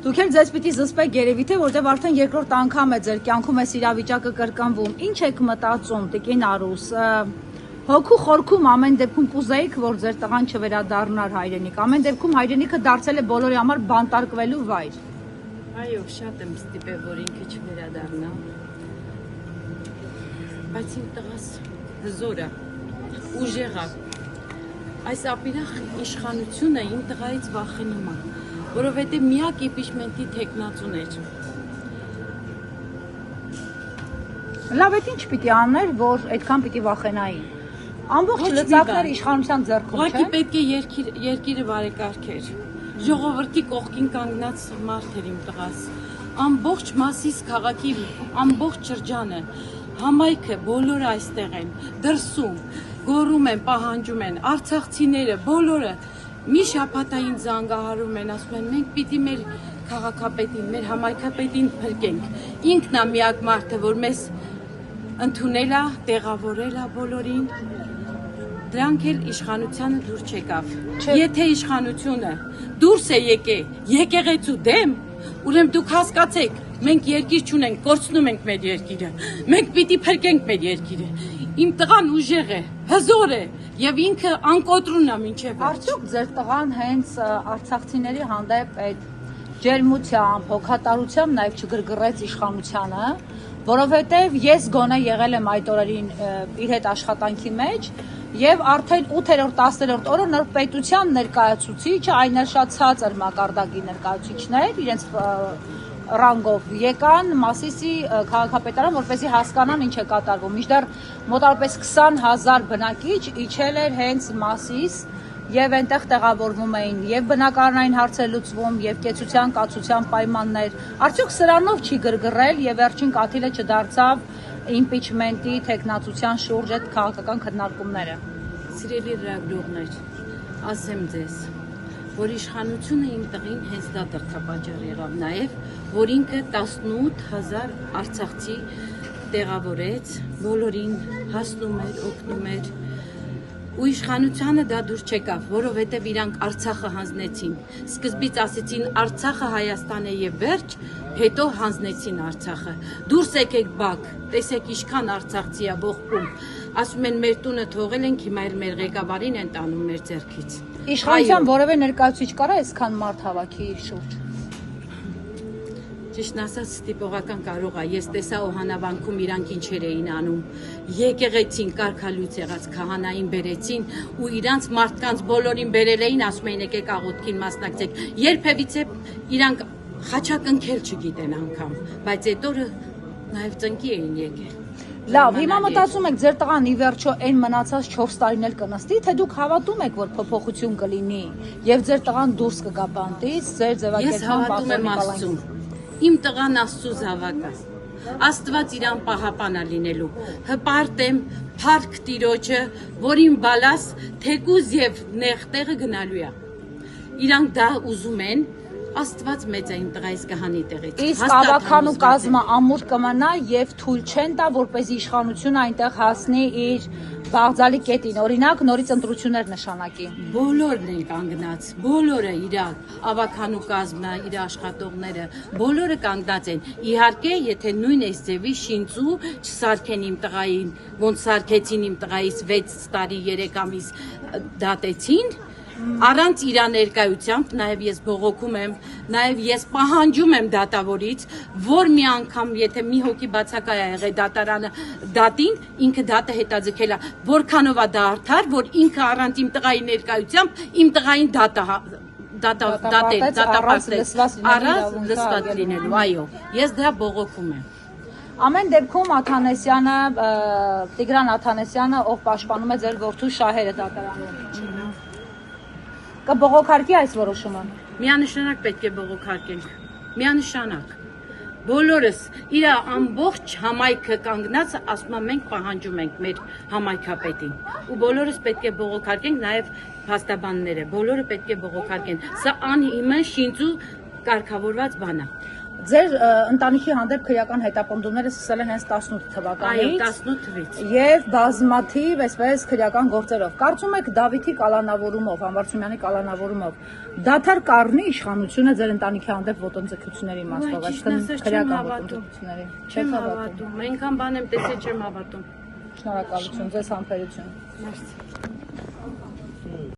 Դուք էլ ձեզ պիտի զսպեք երևի թե, որտեղ արդեն երկրորդ անգամ է ձեր կյանքում այս իրավիճակը կրկնվում։ Ինչ եք մտածում, տիկին Արուս։ Հոգու խորքում ամեն դեպքում կուզեիք, որ ձեր տղան չվերադառնար հայրենիք։ Ամեն դեպքում հայրենիքը դարձել է բոլորի համար բանտարկվելու վայր։ Այո, շատ եմ ստիպել, որ ինքը չվերադառնա։ Բայց իմ տղաս հզոր է, ուժեղ է։ Այս ապիրախ իշխանությունը իմ տղայից վախենում է, որովհետև միակ իմպիչմենտի թեկնածուն էր։ Լավ, այդ ինչ պիտի աներ, որ այդքան պիտի վախենայի։ Ամբողջ լծակները իշխանության ձեռքում չէ։ Ուղղակի պետք է երկիրը բարեկարգեր։ Ժողովրդի կողքին կանգնած մարդ էր իմ տղաս։ Ամբողջ Մասիս քաղաքի ամբողջ շրջանը, համայնքը բոլորը այստեղ են, դրսում, գոռում են, պահանջում են, արցախցիները բոլորը մի շաբաթային զանգահարում են, ասում են մենք պիտի մեր քաղաքապետին, մեր համայնքապետին փրկենք։ Ինքն է միակ մարդը, որ մեզ ընդունել է, տեղավորել է բոլորին։ Դրանք էլ իշխանությանը դուր չեկավ։ Եթե իշխանությունը դուրս է եկեղեցու դեմ, ուրեմն դուք հասկացեք, մենք երկիր չունենք, կորցնում ենք մեր երկիրը։ Մենք պիտի փրկենք մեր երկիրը։ Իմ տղան ուժեղ է, հզոր է եւ ինքը անկոտրուն է մինչեւ։ Արդյոք ձեր տղան հենց արցախցիների հանդեպ այդ ջերմությամբ, հոգատարությամբ նաեւ չգրգռեց իշխանությանը, որովհետեւ ես գոնե եղել եմ այդ օրերին իր հետ աշխատանքի մեջ եւ արդեն 8-րդ, 10-րդ օրը նոր պետության ներկայացուցիչը, այն էլ շատ ցածր մակարդակի ներկայացուցիչներ, իրենց ռանգով եկան Մասիսի քաղաքապետարան, որպեսզի հասկանան ինչ է կատարվում։ Մինչդեռ մոտավորապես 20,000 բնակիչ իջել էր հենց Մասիս եւ այնտեղ տեղավորվում էին եւ բնակարանային հարցեր լուծվում եւ կեցության, կացության պայմաններ։ Արդյոք սրանով չի գրգռել եւ վերջին կաթիլը չդարձավ իմպիչմենտի թեկնածության շուրջ այդ քաղաքական քննարկումները։ Սիրելի լրագրողներ, ասեմ ձեզ, որ իշխանությունը իմ տղին հենց դա դրդապատճառ եղավ, նաև որ ինքը 18,000 արցախցի տեղավորեց, բոլորին հասնում էր, օգնում էր, ու իշխանությանը դա դուր չեկավ, որովհետև իրանք Արցախը հանձնեցին։ Սկզբից ասեցին Արցախը Հայաստան է եւ վերջ, հետո հանձնեցին Արցախը։ Դուրս եկեք բակ, տեսեք ինչքան արցախցի է բողբում։ Ասում են մեր տունը թողել ենք, հիմա էլ մեր ղեկավարին են տանում մեր ձեռքից։ Իշխանության որևէ ներկայացուցիչ կարա այսքան մարդ հավաքի իր շուրջ։ Ճիշտն ասած ստիպողական կարող է, ես տեսա Օհանավանքում իրանք ինչեր էին անում, եկեղեցին կարգալույց եղած քահանային բերեցին ու իրանց մարդկանց բոլորին բերել էին, ասում էին եկեք աղոթքին մասնակցեք, երբևիցե իրանք խաչակնքել չգիտեն անգամ, բայց այդ օրը նաև ծնկի էին եկել։ Լավ, հիմա մտածում եք ձեր տղան ի վերջո այն մնացած 4 տարին էլ կնստի, թե դուք հավատում եք, որ փոփոխություն կլինի եւ ձեր տղան դուրս կգա բանտից, ձեր ձևակերպման պատասխան։ Իմ տղան Աստծո զավակ է։ Աստված իրան պահապան է լինելու։ Հպարտ եմ փառք Տիրոջը, որին բալաս թեկուզ եւ նեղ տեղը գնալու է։ Իրանք դա ուզում են, Աստված մեծ է իմ տղայիս կհանի տեղից։ Իսկ ավականու կազմը ամուր կմնա եւ թույլ չեն տա, որպեսզի իշխանությունը այնտեղ հասնի իր բաղձալի կետին, օրինակ նորից ընտրություններ նշանակի։ Բոլորն են կանգնած, բոլորը իրար ավականու կազմը, իր աշխատողները, բոլորը կանգնած են։ Իհարկե, եթե նույն այս ձևի շինծու չսարքեն իմ տղային, ոնց սարքեցին իմ տղայիս 6 տարի 3 ամիս դատեցին, առանց իր ներկայությամբ, նաև ես բողոքում եմ, նաև ես պահանջում եմ դատավորից, որ մի անգամ, եթե մի հոգի բացակայ է եղել դատարանը դատին, ինքը դատը հետաձգել է, որքանով է դա արդար, որ ինքը առանց իմ տղայի ներկայությամբ իմ տղային դատապարտեց, առանց լսված լինելու, այո, ես դա բողոքում եմ։ Ամեն դեպքում Աթանեսյանը, Տիգրան Աթանեսյանը, ով պաշտպանում է ձեր որդու շահերը դատարանում, կբողոքարկի այս որոշումը։ Միանշանակ պետք է բողոքարկենք, միանշանակ։ Բոլորս իր ամբողջ համայնքը կանգնած ասում են մենք պահանջում ենք մեր համայնքապետին ու բոլորս պետք է բողոքարկենք, նաև փաստաբանները, բոլորը պետք է բողոքարկեն։ Սա անհիմն շինծու կարգավորված բան է։ Ձեր ընտանիքի հանդեպ քրեական հետապնդումները սկսել են հենց 18 թվականից։ Այո, 18 թվականից։ Եվ բազմաթիվ, այսպես քրեական գործերով։ Կարծում եք Դավիթի կալանավորումով, Համբարձումյանի կալանավորումով դադար կառնի իշխանությունը ձեր ընտանիքի հանդեպ ոտնձգությունների իմաստով, այսինքն քրեական ոտնձգությունների։ Չեմ հավատում։ Այնքան բան եմ տեսել, չեմ հավատում։ Շնորհակալություն, ձեզ համբերություն։ Մերսի։